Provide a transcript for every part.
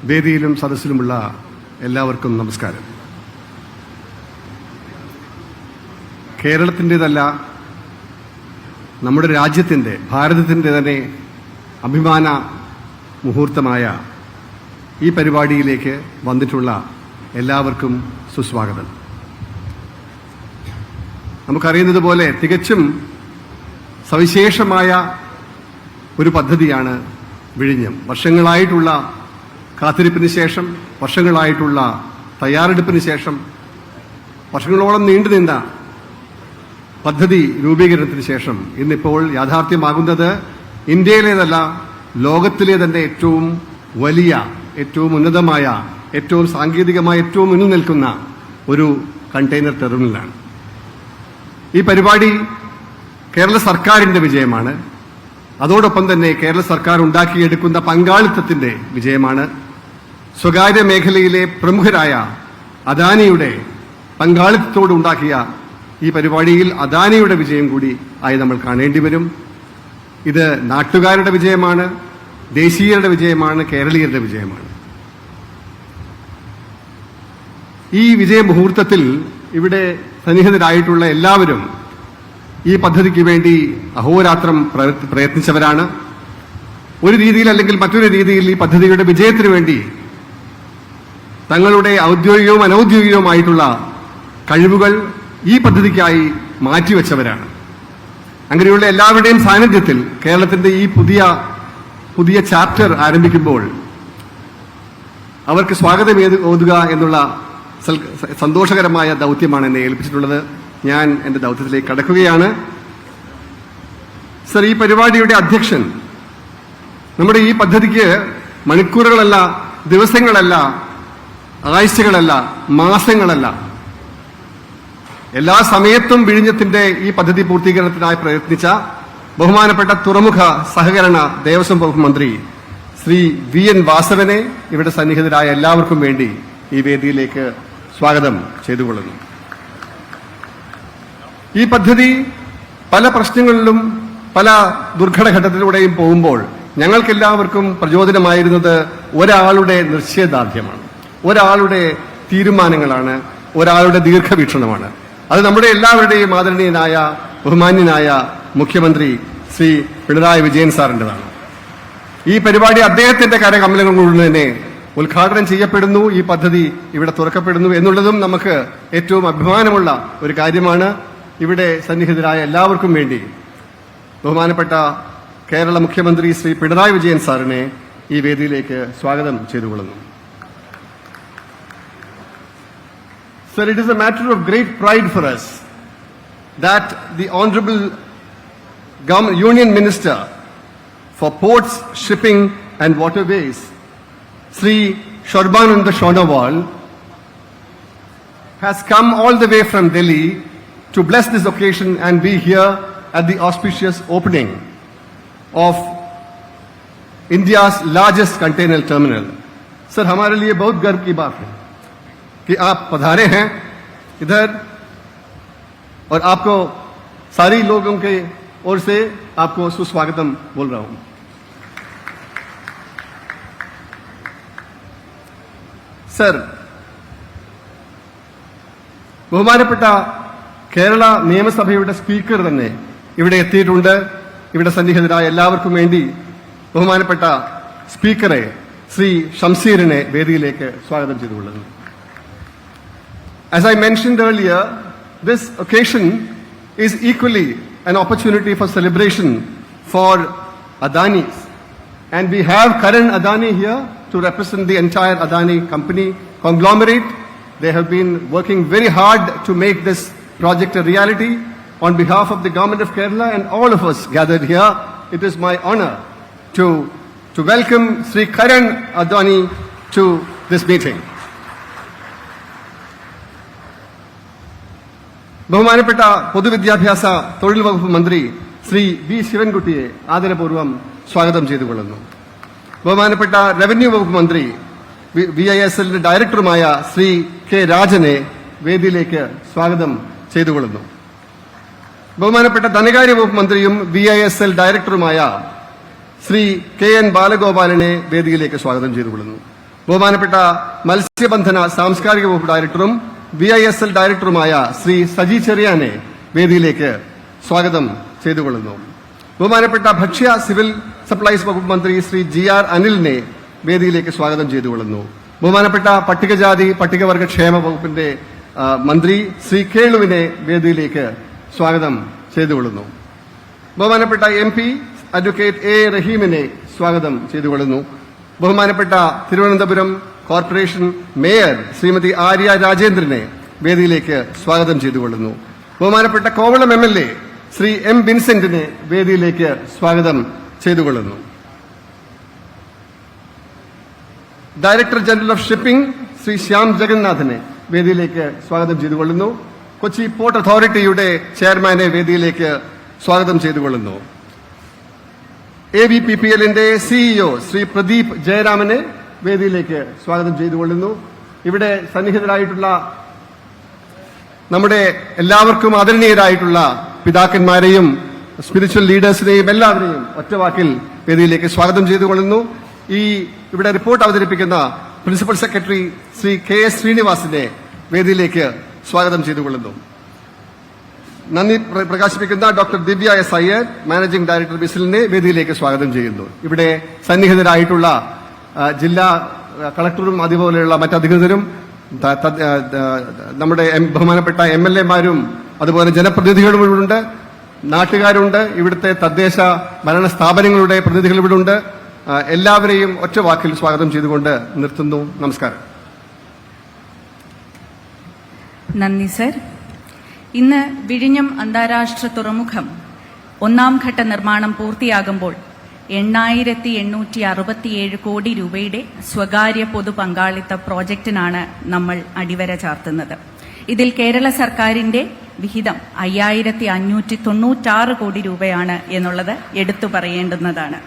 വേദിയിലും സദസ്സിലുമുള്ള എല്ലാവർക്കും നമസ്കാരം. കേരളത്തിൻ്റെതല്ല, നമ്മുടെ രാജ്യത്തിൻ്റെ, ഭാരതത്തിൻ്റെ തന്നെ അഭിമാന മുഹൂർത്തമായ ഈ പരിപാടിയിലേക്ക് വന്നിട്ടുള്ള എല്ലാവർക്കും സുസ്വാഗതം. നമുക്കറിയുന്നതുപോലെ തികച്ചും സവിശേഷമായ ഒരു പദ്ധതിയാണ് വിഴിഞ്ഞം. വർഷങ്ങളായിട്ടുള്ള കാത്തിരിപ്പിന് ശേഷം, വർഷങ്ങളായിട്ടുള്ള തയ്യാറെടുപ്പിന് ശേഷം, വർഷങ്ങളോളം നീണ്ടുനിന്ന പദ്ധതി രൂപീകരണത്തിന് ശേഷം ഇന്നിപ്പോൾ യാഥാർത്ഥ്യമാകുന്നത് ഇന്ത്യയിലേതല്ല, ലോകത്തിലെ തന്നെ ഏറ്റവും വലിയ, ഏറ്റവും ഉന്നതമായ, ഏറ്റവും സാങ്കേതികമായി ഏറ്റവും മുന്നിൽ നിൽക്കുന്ന ഒരു കണ്ടെയ്നർ ടെർമിനലാണ്. ഈ പരിപാടി കേരള സർക്കാരിന്റെ വിജയമാണ്. അതോടൊപ്പം തന്നെ കേരള സർക്കാർ ഉണ്ടാക്കിയെടുക്കുന്ന പങ്കാളിത്തത്തിന്റെ വിജയമാണ്. സ്വകാര്യ മേഖലയിലെ പ്രമുഖരായ അദാനിയുടെ പങ്കാളിത്തത്തോട് ഉണ്ടാക്കിയ ഈ പരിപാടിയിൽ അദാനിയുടെ വിജയം കൂടി ആയി നമ്മൾ കാണേണ്ടി വരും. ഇത് നാട്ടുകാരുടെ വിജയമാണ്, ദേശീയരുടെ വിജയമാണ്, കേരളീയരുടെ വിജയമാണ്. ഈ വിജയമുഹൂർത്തത്തിൽ ഇവിടെ സന്നിഹിതരായിട്ടുള്ള എല്ലാവരും ഈ പദ്ധതിക്ക് വേണ്ടി അഹോരാത്രം പ്രയത്നിച്ചവരാണ്. ഒരു രീതിയിൽ അല്ലെങ്കിൽ മറ്റൊരു രീതിയിൽ ഈ പദ്ധതിയുടെ വിജയത്തിനു വേണ്ടി തങ്ങളുടെ ഔദ്യോഗികവും അനൌദ്യോഗികവുമായിട്ടുള്ള കഴിവുകൾ ഈ പദ്ധതിക്കായി മാറ്റിവെച്ചവരാണ്. അങ്ങനെയുള്ള എല്ലാവരുടെയും സാന്നിധ്യത്തിൽ കേരളത്തിന്റെ ഈ പുതിയ ചാപ്റ്റർ ആരംഭിക്കുമ്പോൾ അവർക്ക് സ്വാഗതം ഓതുക എന്നുള്ള സന്തോഷകരമായ ദൗത്യമാണ് എന്നെ ഏൽപ്പിച്ചിട്ടുള്ളത്. ഞാൻ എന്റെ ദൗത്യത്തിലേക്ക് കടക്കുകയാണ്. സർ, ഈ പരിപാടിയുടെ അധ്യക്ഷൻ നമ്മുടെ ഈ പദ്ധതിക്ക് മണിക്കൂറുകളല്ല, ദിവസങ്ങളല്ല, ആഴ്ചകളല്ല, മാസങ്ങളല്ല, എല്ലാ സമയത്തും വിഴിഞ്ഞത്തിന്റെ ഈ പദ്ധതി പൂർത്തീകരണത്തിനായി പ്രയത്നിച്ച ബഹുമാനപ്പെട്ട തുറമുഖ സഹകരണ ദേവസ്വം വകുപ്പ് മന്ത്രി ശ്രീ VN വാസവനെ ഇവിടെ സന്നിഹിതരായ എല്ലാവർക്കും വേണ്ടി ഈ വേദിയിലേക്ക് സ്വാഗതം ചെയ്തുകൊള്ളുന്നു. ഈ പദ്ധതി പല പ്രശ്നങ്ങളിലും പല ദുർഘടഘട്ടത്തിലൂടെയും പോകുമ്പോൾ ഞങ്ങൾക്കെല്ലാവർക്കും പ്രചോദനമായിരുന്നത് ഒരാളുടെ നിശ്ചയദാർഢ്യമാണ്, ഒരാളുടെ തീരുമാനങ്ങളാണ്, ഒരാളുടെ ദീർഘവീക്ഷണമാണ്. അത് നമ്മുടെ എല്ലാവരുടെയും ആദരണീയനായ ബഹുമാന്യനായ മുഖ്യമന്ത്രി ശ്രീ പിണറായി വിജയൻ സാറിൻ്റെതാണ്. ഈ പരിപാടി അദ്ദേഹത്തിന്റെ കരകമലങ്ങൾ കൊണ്ട് തന്നെ ഉദ്ഘാടനം ചെയ്യപ്പെടുന്നു, ഈ പദ്ധതി ഇവിടെ തുറക്കപ്പെടുന്നു എന്നുള്ളതും നമുക്ക് ഏറ്റവും അഭിമാനമുള്ള ഒരു കാര്യമാണ്. ഇവിടെ സന്നിഹിതരായ എല്ലാവർക്കും വേണ്ടി ബഹുമാനപ്പെട്ട കേരള മുഖ്യമന്ത്രി ശ്രീ പിണറായി വിജയൻ സാറിനെ ഈ വേദിയിലേക്ക് സ്വാഗതം ചെയ്തുകൊള്ളുന്നു. Sir, it is a matter of great pride for us that the Honorable Union Minister for Ports, Shipping and Waterways, Sri Sarbananda Sonowal, has come all the way from Delhi to bless this occasion and be here at the auspicious opening of India's largest container terminal. Sir, हमारे लिए बहुत गर्व की बात है कि आप पधारे हैं इधर, और आपको सारी लोगों के ओर से आपको सुस्वागतम बोल रहा हूं. सर, ബഹുമാനപ്പെട്ട കേരള നിയമസഭയുടെ സ്പീക്കർ തന്നെ ഇവിടെ എത്തിയിട്ടുണ്ട്. ഇവിടെ സന്നിഹിതരായ എല്ലാവർക്കും വേണ്ടി ബഹുമാനപ്പെട്ട സ്പീക്കറെ ശ്രീ ഷംസീറിനെ വേദിയിലേക്ക് സ്വാഗതം ചെയ്തുകൊള്ളുന്നു. As I mentioned earlier, this occasion is equally an opportunity for celebration for Adanis. And we have Karan Adani here to represent the entire Adani company conglomerate. They have been working very hard to make this project a reality. On behalf of the government of Kerala and all of us gathered here, it is my honor to welcome Sri Karan Adani to this meeting. ബഹുമാനപ്പെട്ട പൊതുവിദ്യാഭ്യാസ തൊഴിൽ വകുപ്പ് മന്ത്രി Shri V ശിവൻകുട്ടിയെ ആദരപൂർവ്വം സ്വാഗതം ചെയ്തുകൊള്ളുന്നു. ബഹുമാനപ്പെട്ട revenue വകുപ്പ് മന്ത്രി VISL ഡയറക്ടറുമായ ശ്രീ K രാജനെ വേദിയിലേക്ക് സ്വാഗതം ചെയ്തുകൊള്ളുന്നു. ബഹുമാനപ്പെട്ട ധനകാര്യ വകുപ്പ് മന്ത്രിയും VISL ഡയറക്ടറുമായ ശ്രീ KN ബാലഗോപാലിനെ വേദിയിലേക്ക് സ്വാഗതം ചെയ്തുകൊള്ളുന്നു. ബഹുമാനപ്പെട്ട മത്സ്യബന്ധന സാംസ്കാരിക വകുപ്പ് ഡയറക്ടറും VISL ഡയറക്ടറുമായ ശ്രീ സജി ചെറിയാനെ വേദിയിലേക്ക് സ്വാഗതം ചെയ്തുകൊള്ളുന്നു. ബഹുമാനപ്പെട്ട ഭക്ഷ്യ സിവിൽ സപ്ലൈസ് വകുപ്പ് മന്ത്രി ശ്രീ GR അനിലിനെ വേദിയിലേക്ക് സ്വാഗതം ചെയ്തുകൊള്ളുന്നു. ബഹുമാനപ്പെട്ട പട്ടികജാതി പട്ടികവർഗ ക്ഷേമ വകുപ്പിന്റെ മന്ത്രി ശ്രീ കേളുവിനെ വേദിയിലേക്ക് സ്വാഗതം ചെയ്തുകൊള്ളുന്നു. ബഹുമാനപ്പെട്ട MP അഡ്വക്കേറ്റ് A റഹീമിനെ സ്വാഗതം ചെയ്തുകൊള്ളുന്നു. ബഹുമാനപ്പെട്ട തിരുവനന്തപുരം കോർപ്പറേഷൻ മേയർ ശ്രീമതി ആര്യ രാജേന്ദ്രനെ വേദിയിലേക്ക് സ്വാഗതം ചെയ്തുകൊള്ളുന്നു. ബഹുമാനപ്പെട്ട കോവളം MLA ശ്രീ M വിൻസെന്റിനെ വേദിയിലേക്ക് സ്വാഗതം ചെയ്തുകൊള്ളുന്നു. Director general of shipping Shri Shyam ജഗന്നാഥനെ വേദിയിലേക്ക് സ്വാഗതം ചെയ്തുകൊള്ളുന്നു. കൊച്ചി പോർട്ട് അതോറിറ്റിയുടെ ചെയർമാനെ വേദിയിലേക്ക് സ്വാഗതം ചെയ്തുകൊള്ളുന്നു. AVPPLന്റെ CEO ശ്രീ പ്രദീപ് ജയരാമനെ വേദിയിലേക്ക് സ്വാഗതം ചെയ്തുകൊള്ളുന്നു. ഇവിടെ സന്നിഹിതരായിട്ടുള്ള നമ്മുടെ എല്ലാവർക്കും ആദരണീയരായിട്ടുള്ള പിതാക്കന്മാരെയും സ്പിരിച്വൽ ലീഡേഴ്സിനെയും എല്ലാവരെയും ഒറ്റവാക്കിൽ വേദിയിലേക്ക് സ്വാഗതം ചെയ്തുകൊള്ളുന്നു. ഇവിടെ റിപ്പോർട്ട് അവതരിപ്പിക്കുന്ന പ്രിൻസിപ്പൽ സെക്രട്ടറി ശ്രീ KS ശ്രീനിവാസിനെ വേദിയിലേക്ക് സ്വാഗതം ചെയ്തുകൊള്ളുന്നു. നന്ദി പ്രകാശിപ്പിക്കുന്ന ഡോക്ടർ ദിവ്യ S അയ്യർ മാനേജിംഗ് ഡയറക്ടർ ബിസിലിനെ വേദിയിലേക്ക് സ്വാഗതം ചെയ്യുന്നു. ഇവിടെ സന്നിഹിതരായിട്ടുള്ള ജില്ലാ കളക്ടറും അതുപോലെയുള്ള മറ്റധികൃതരും നമ്മുടെ ബഹുമാനപ്പെട്ട MLA മാരും അതുപോലെ ജനപ്രതിനിധികളും ഇവിടുണ്ട്, നാട്ടുകാരുണ്ട്, ഇവിടുത്തെ തദ്ദേശ ഭരണ സ്ഥാപനങ്ങളുടെ പ്രതിനിധികൾ ഇവിടുണ്ട്. എല്ലാവരെയും ഒറ്റ വാക്കിൽ സ്വാഗതം ചെയ്തുകൊണ്ട് നിർത്തുന്നു. നമസ്കാരം. നന്ദി സർ. ഇന്ന് വിഴിഞ്ഞം അന്താരാഷ്ട്ര തുറമുഖം 1ാം ഘട്ട നിർമ്മാണം പൂർത്തിയാകുമ്പോൾ 8,867 കോടി രൂപയുടെ സ്വകാര്യ പൊതു പങ്കാളിത്ത പ്രോജക്റ്റിനാണ് നമ്മൾ അടിവര ചാർത്തുന്നത്. ഇതിൽ കേരള സർക്കാരിന്റെ വിഹിതം 5,596 കോടി രൂപയാണ് എന്നുള്ളത് എടുത്തു പറയേണ്ടുന്നതാണ്.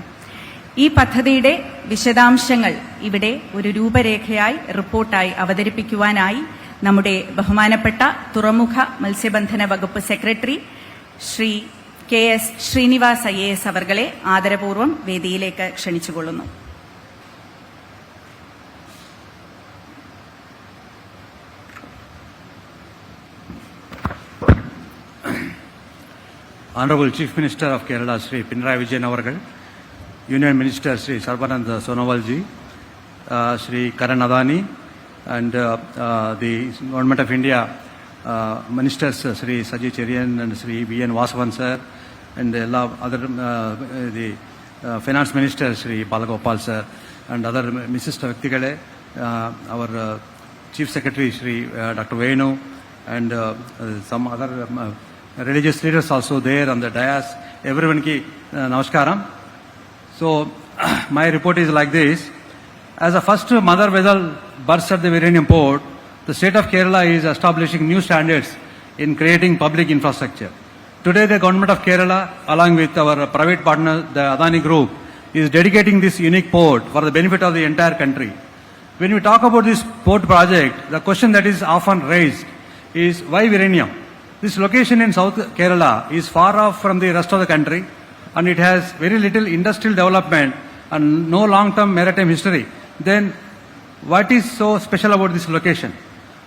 ഈ പദ്ധതിയുടെ വിശദാംശങ്ങൾ ഇവിടെ ഒരു രൂപരേഖയായി റിപ്പോർട്ടായി അവതരിപ്പിക്കുവാനായി നമ്മുടെ ബഹുമാനപ്പെട്ട തുറമുഖ മത്സ്യബന്ധന വകുപ്പ് secretary Shri KS Srinivas IAS അവർകളെ ആദരപൂർവ്വം വേദിയിലേക്ക് ക്ഷണിച്ചുകൊള്ളുന്നു. Honorable Chief Minister of Kerala, Sri Pinarayi Vijayan Avargal, Union Minister Sri Sarbanand Sonowalji, Sri Karan Adani, and the Government of India Ministers Sri Saji Cherian and Sri VN Vasavan sir, and other the Finance Minister Sri Balagopal sir, and other Mrs. Vyaktigale, our Chief Secretary Sri Dr. Venu, and some other religious leaders also there on the dais. Everyone ki namaskaram. So my report is like this. As a first mother vessel berths at the Vizhinjam port, the state of Kerala is establishing new standards in creating public infrastructure. Today, the government of Kerala, along with our private partner, the Adani Group, is dedicating this unique port for the benefit of the entire country. When we talk about this port project, the question that is often raised is why Vizhinjam? This location in South Kerala is far off from the rest of the country, and it has very little industrial development and no long-term maritime history. Then what is so special about this location?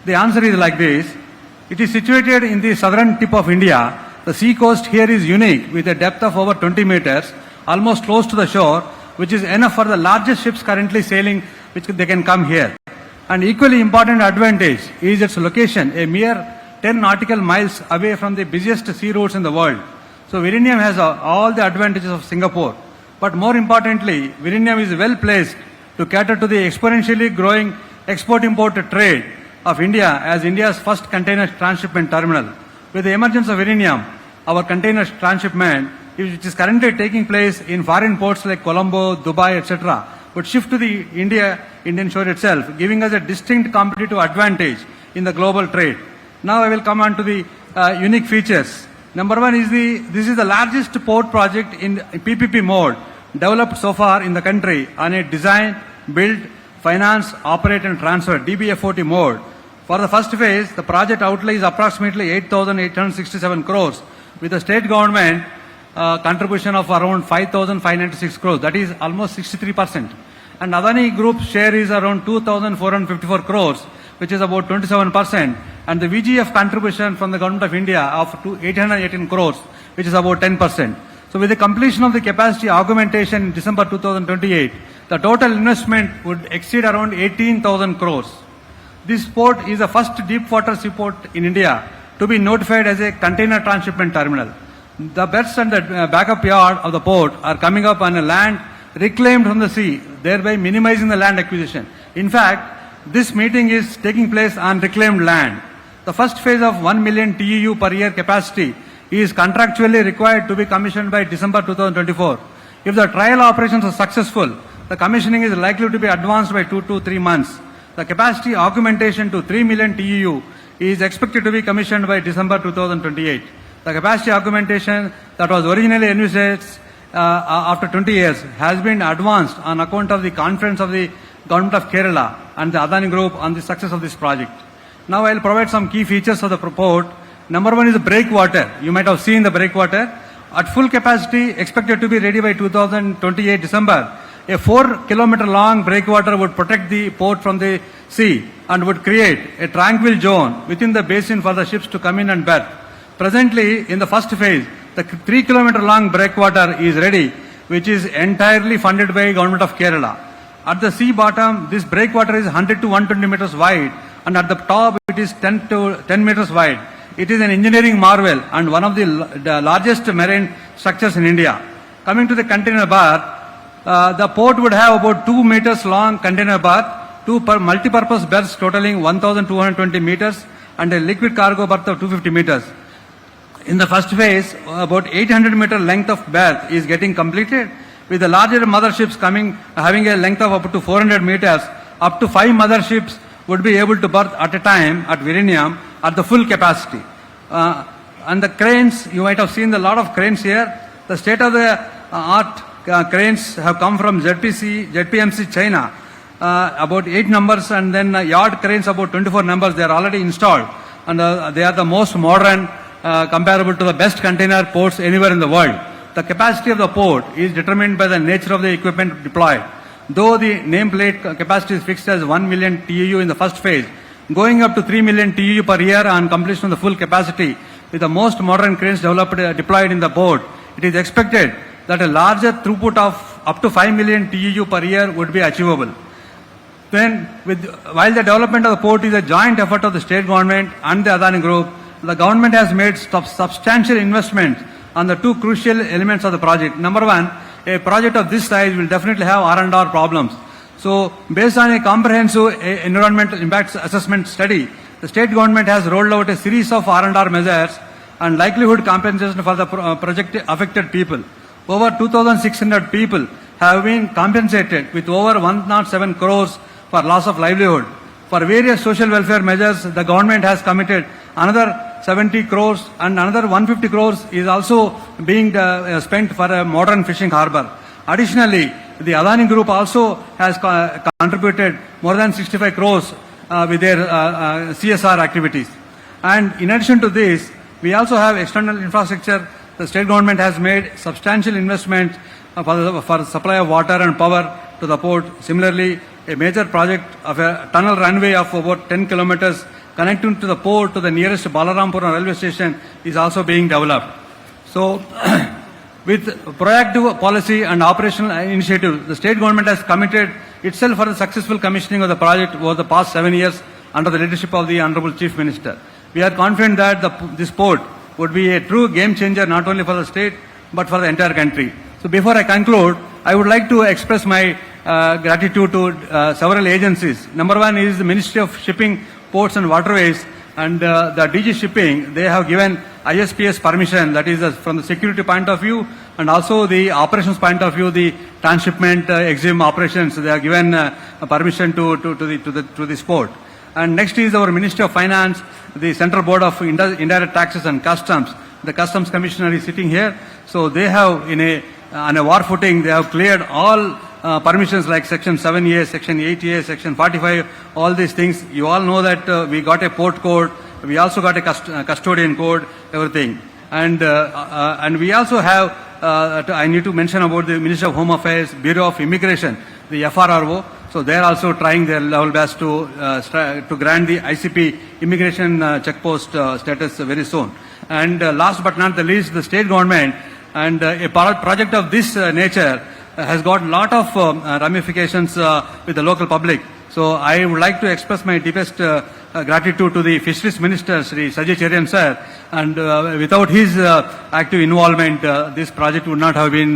The answer is like this. It is situated in the southern tip of India. The sea coast here is unique with a depth of over 20 meters, almost close to the shore, which is enough for the largest ships currently sailing, which they can come here. An equally important advantage is its location, a mere 10 nautical miles away from the busiest sea routes in the world. So Vizhinjam has all the advantages of Singapore. But more importantly, Vizhinjam is well placed to cater to the exponentially growing export-import trade of India as India's first container transshipment terminal. With the emergence of Vizhinjam, our container transshipment, which is currently taking place in foreign ports like Colombo, Dubai, etc., would shift to the Indian shore itself, giving us a distinct competitive advantage in the global trade. Now I will come on to the unique features. Number one is this is the largest port project in PPP mode developed so far in the country on a design, build, finance, operate and transfer DBFOT mode. For the first phase, the project outlay is approximately 8,867 crores with the state government contribution of around 5,596 crores. That is almost 63%. and Adani Group's share is around 2,454 crores, which is about 27%, and the VGF contribution from the Government of India of 818 crores, which is about 10%. So with the completion of the capacity augmentation in December 2028, the total investment would exceed around 18,000 crores. This port is the first deep water seaport in India to be notified as a container transshipment terminal. The berths and the backup yard of the port are coming up on a land reclaimed from the sea, thereby minimizing the land acquisition. In fact, this meeting is taking place on reclaimed land. The first phase of 1 million TEU per year capacity is contractually required to be commissioned by December 2024. If the trial operations are successful, the commissioning is likely to be advanced by 2 to 3 months. The capacity augmentation to 3 million TEU is expected to be commissioned by December 2028. The capacity augmentation that was originally envisaged after 20 years has been advanced on account of the confidence of the Government of Kerala and the Adani Group on the success of this project. Now I will provide some key features of the port. Number one is the breakwater. You might have seen the breakwater. At full capacity, expected to be ready by 2028 December. A 4-kilometer long breakwater would protect the port from the sea and would create a tranquil zone within the basin for the ships to come in and berth. Presently, in the first phase, the 3-kilometer long breakwater is ready, which is entirely funded by Government of Kerala. At the sea bottom, this breakwater is 100 to 120 meters wide, and at the top, it is 10 meters wide. It is an engineering marvel and one of the largest marine structures in India. Coming to the container berth, the port would have about 2 meters long container berth, two multi-purpose berths totaling 1,220 meters, and a liquid cargo berth of 250 meters. In the first phase, about 800-meter length of berth is getting completed, with the larger motherships having a length of up to 400 meters. Up to 5 motherships would be able to berth at a time at Virinium at the full capacity. And the cranes, you might have seen a lot of cranes here. The state-of-the-art cranes have come from ZPMC China, about 8 numbers, and then yard cranes about 24 numbers. They are already installed, and they are the most modern, comparable to the best container ports anywhere in the world. The capacity of the port is determined by the nature of the equipment deployed. Though the nameplate capacity is fixed as 1 million TEU in the first phase, going up to 3 million TEU per year on completion of the full capacity, with the most modern cranes deployed in the port, it is expected that a larger throughput of up to 5 million TEU per year would be achievable. Then, while the development of the port is a joint effort of the state government and the Adani Group, the government has made substantial investment on the two crucial elements of the project. Number one, a project of this size will definitely have R&R problems. So, based on a comprehensive environmental impact assessment study, the state government has rolled out a series of R&R measures and likelihood compensation for the project affected people. Over 2,600 people have been compensated with over 107 crores for loss of livelihood. For various social welfare measures, the government has committed another 70 crores, and another 150 crores is also being spent for a modern fishing harbour. Additionally, the Adani Group also has contributed more than 65 crores with their CSR activities. And in addition to this, we also have external infrastructure. The state government has made substantial investment for supply of water and power to the port. Similarly, a major project of a tunnel runway of about 10 kilometers connecting to the port to the nearest Balarampur railway station is also being developed. So, with proactive policy and operational initiative, the state government has committed itself for the successful commissioning of the project over the past 7 years under the leadership of the Honorable Chief Minister. We are confident that this port would be a true game changer not only for the state but for the entire country. So before I conclude, I would like to express my gratitude to several agencies. Number one is the Ministry of Shipping, Ports and Waterways, and the DG Shipping. They have given ISPS permission, that is from the security point of view and also the operations point of view, the transshipment exim operations. They have given permission to this port. And next is our Ministry of Finance, the Central Board of Indirect Taxes and Customs. The Customs Commissioner is sitting here. So they have, on a war footing, they have cleared all permissions like Section 7A, Section 8A, Section 45, all these things. You all know that we got a port code. We also got a custodian code, everything. And we also have, I need to mention about the Ministry of Home Affairs, Bureau of Immigration. the FRRO. So they are also trying their level best to grant the ICP immigration checkpost status very soon. And last but not the least, the state government and a project of this nature has got a lot of ramifications with the local public. So I would like to express my deepest gratitude to the Fisheries Minister, Sri Sajay Cherian sir, and without his active involvement, this project would not have been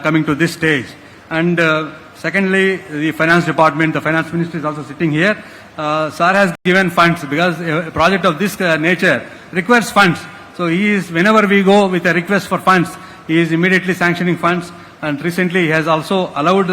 coming to this stage. And secondly, the Finance Department, the Finance Minister is also sitting here. Sir has given funds because a project of this nature requires funds. So he is, whenever we go with a request for funds, he is immediately sanctioning funds. And recently he has also allowed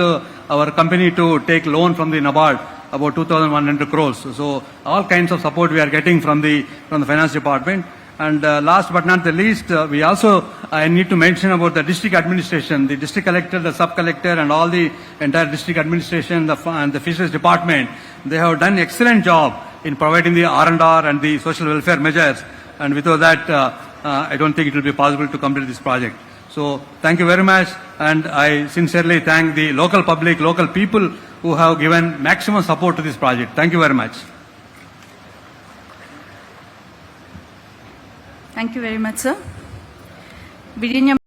our company to take loan from the NABARD about 2,100 crores. So all kinds of support we are getting from the Finance Department. And last but not the least, we also, I need to mention about the district administration, the district collector, the sub-collector and all the entire district administration and the Fisheries Department. They have done excellent job in providing the R&R and the social welfare measures. And without that, I don't think it will be possible to complete this project. So thank you very much, and I sincerely thank the local public, local people who have given maximum support to this project. Thank you very much. Thank you very much, sir. Vidinya